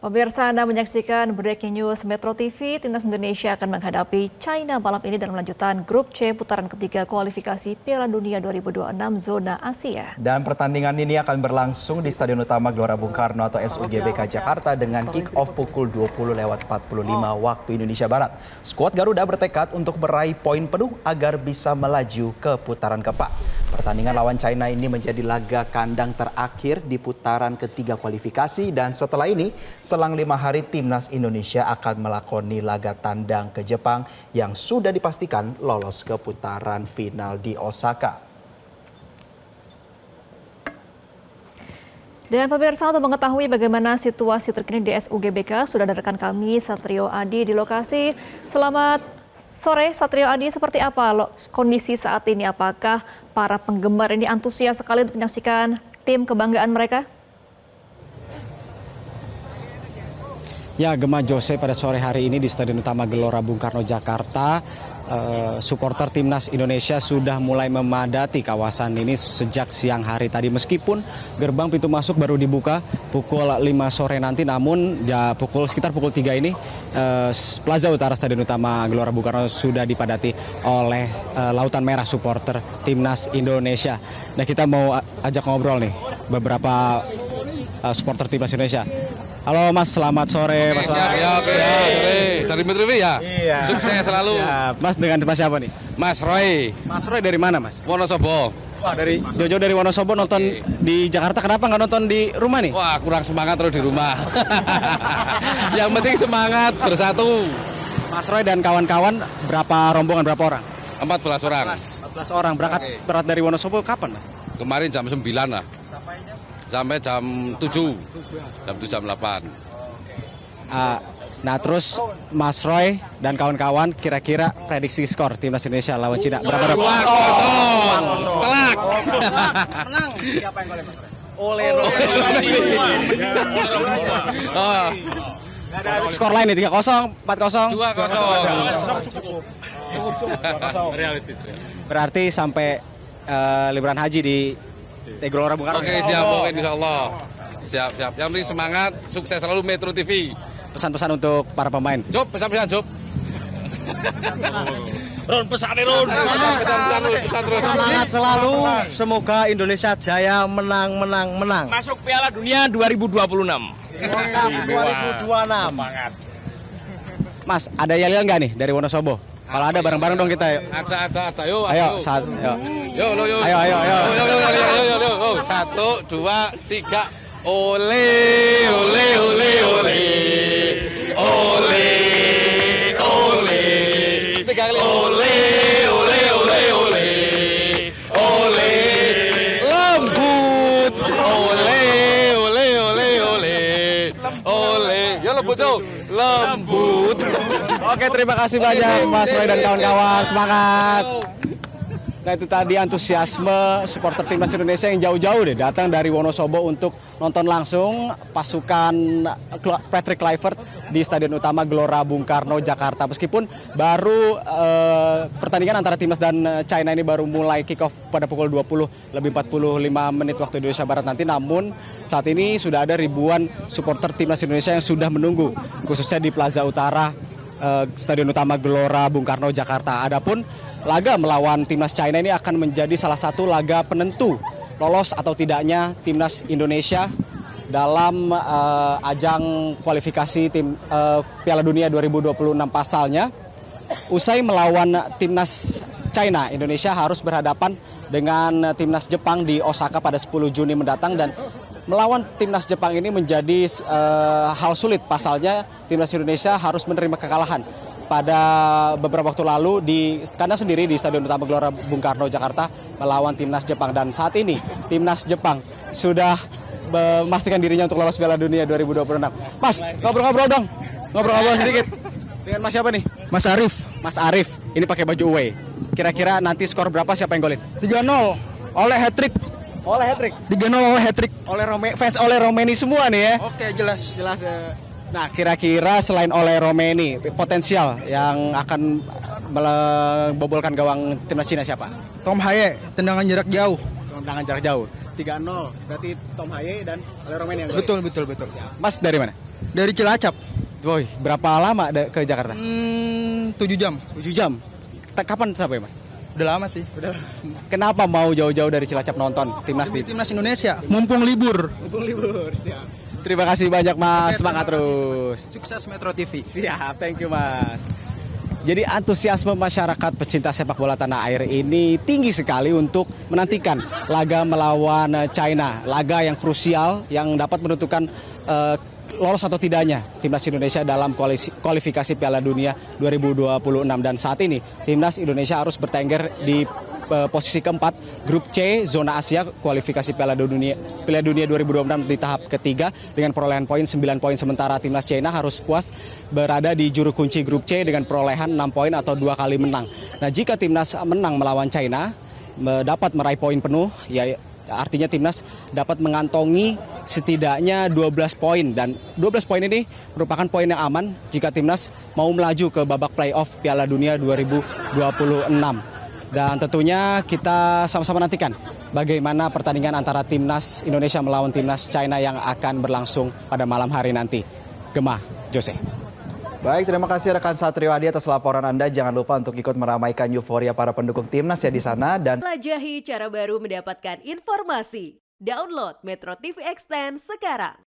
Pemirsa, Anda menyaksikan Breaking News Metro TV. Timnas Indonesia akan menghadapi China malam ini dalam lanjutan Grup C putaran ketiga kualifikasi Piala Dunia 2026 zona Asia. Dan pertandingan ini akan berlangsung di Stadion Utama Gelora Bung Karno atau SUGBK Jakarta dengan kick-off pukul 20.45 waktu Indonesia Barat. Skuad Garuda bertekad untuk meraih poin penuh agar bisa melaju ke putaran keempat. Pertandingan lawan China ini menjadi laga kandang terakhir di putaran ketiga kualifikasi, dan setelah ini selang 5 hari Timnas Indonesia akan melakoni laga tandang ke Jepang yang sudah dipastikan lolos ke putaran final di Osaka. Dan pemirsa, untuk mengetahui bagaimana situasi terkini di SUGBK, sudah ada rekan kami Satrio Adi di lokasi. Selamat sore Satrio Adi, seperti apa kondisi saat ini? Apakah para penggemar ini antusias sekali untuk menyaksikan tim kebanggaan mereka? Ya, Gemma Jose, pada sore hari ini di Stadion Utama Gelora Bung Karno Jakarta, supporter Timnas Indonesia sudah mulai memadati kawasan ini sejak siang hari tadi. Meskipun gerbang pintu masuk baru dibuka pukul 5 sore nanti, namun ya sekitar pukul 3 ini Plaza Utara Stadion Utama Gelora Bung Karno sudah dipadati oleh lautan merah supporter Timnas Indonesia. Nah, kita mau ajak ngobrol nih beberapa supporter Timnas Indonesia. Halo Mas, selamat sore. Mas. Ya, sore. Dari Metro TV ya? Iya. Sukses selalu. Ya, Mas, dengan Mas siapa nih? Mas Roy. Mas Roy dari mana, Mas? Wonosobo. Wah, dari Jojo dari Wonosobo nonton di Jakarta. Kenapa nggak nonton di rumah nih? Wah, kurang semangat terus di rumah. Yang penting semangat bersatu. Mas Roy dan kawan-kawan berapa rombongan, berapa orang? 14 orang. 14 orang. Berangkat dari Wonosobo kapan, Mas? Kemarin jam 9 lah. Sampai jam 7. Jam 7, jam 8. Nah, terus Mas Roy dan kawan-kawan kira-kira prediksi skor Timnas Indonesia lawan Cina berapa? 2-0. Telak. Menang. Siapa yang golin, Mas Roy? Oleh skor lain nih 3-0, 4-0. 2-0. Realistis. Berarti sampai liburan haji di Gelora Bung Karno. Oke, siap, pokoknya insya Allah. Siap. Yang penting semangat, sukses selalu Metro TV. Pesan-pesan untuk para pemain. Job, pesan-pesan Job. Ron, pesan Ron. Pesan terus. Semangat selalu. Semoga Indonesia jaya menang. Masuk Piala Dunia 2026. 2026. Semangat. Mas, ada yel-yel nggak nih dari Wonosobo? Kalau ada bareng-bareng dong kita. Yuk. Ada. Yuk. Ayo. Ayo. Yuk. 1, 2, 3. Ole. Tiga kali. Ole. Lembut. Ole. Ya lembut tuh. Lembut. Oke, terima kasih banyak Mas Roy dan kawan-kawan. Semangat. Nah, itu tadi antusiasme supporter Timnas Indonesia yang jauh-jauh deh datang dari Wonosobo untuk nonton langsung pasukan Patrick Kluivert di Stadion Utama Gelora Bung Karno Jakarta. Meskipun baru pertandingan antara Timnas dan China ini baru mulai kick off pada pukul 20:45 waktu Indonesia Barat nanti, namun saat ini sudah ada ribuan supporter Timnas Indonesia yang sudah menunggu khususnya di Plaza Utara Stadion Utama Gelora Bung Karno Jakarta. Adapun laga melawan Timnas China ini akan menjadi salah satu laga penentu lolos atau tidaknya Timnas Indonesia dalam ajang kualifikasi Piala Dunia 2026 pasalnya. Usai melawan Timnas China, Indonesia harus berhadapan dengan Timnas Jepang di Osaka pada 10 Juni mendatang, dan melawan Timnas Jepang ini menjadi hal sulit. Pasalnya Timnas Indonesia harus menerima kekalahan pada beberapa waktu lalu di kandang sendiri di Stadion Utama Gelora Bung Karno Jakarta melawan Timnas Jepang. Dan saat ini Timnas Jepang sudah memastikan dirinya untuk lolos Piala Dunia 2026. Mas, ngobrol-ngobrol dong. Ngobrol-ngobrol sedikit. Dengan Mas siapa nih? Mas Arif. Mas Arif, ini pakai baju away. Kira-kira nanti skor berapa, siapa yang golin? 3-0. Oleh hat-trick. Oleh hat-trick. 3-0 oleh hat-trick. Fans oleh Romeni semua nih ya. Oke, jelas. Nah, kira-kira selain oleh Romeni, potensial yang akan mebobolkan gawang Timnas Cina siapa? Tom Haye, tendangan jarak jauh. tendangan jarak jauh. 3-0, berarti Tom Haye dan Ale Romain yang Betul. Mas dari mana? Dari Cilacap. Woi, berapa lama ke Jakarta? 7 jam. 7 jam. Kapan sampai, Mas? Udah lama sih. Kenapa mau jauh-jauh dari Cilacap nonton timnas di Timnas Indonesia, mumpung libur. siap. Terima kasih banyak, Mas. Semangat terus. Sukses Metro TV. Siap, thank you, Mas. Jadi antusiasme masyarakat pecinta sepak bola tanah air ini tinggi sekali untuk menantikan laga melawan China. Laga yang krusial yang dapat menentukan lolos atau tidaknya timnas Indonesia dalam kualifikasi Piala Dunia 2026. Dan saat ini timnas Indonesia harus bertengger di posisi keempat grup C zona Asia kualifikasi Piala Dunia 2026 di tahap ketiga dengan perolehan poin 9 poin, sementara timnas China harus puas berada di juru kunci grup C dengan perolehan 6 poin atau 2 kali menang. Nah, jika timnas menang melawan China dapat meraih poin penuh, ya artinya timnas dapat mengantongi setidaknya 12 poin, dan 12 poin ini merupakan poin yang aman jika timnas mau melaju ke babak playoff Piala Dunia 2026. Dan tentunya kita sama-sama nantikan bagaimana pertandingan antara timnas Indonesia melawan timnas China yang akan berlangsung pada malam hari nanti. Gemah, Jose. Baik, terima kasih rekan Satrio Adi atas laporan Anda. Jangan lupa untuk ikut meramaikan euforia para pendukung timnas ya di sana. Dan Jelajahi cara baru mendapatkan informasi. Download Metro TV Extend sekarang.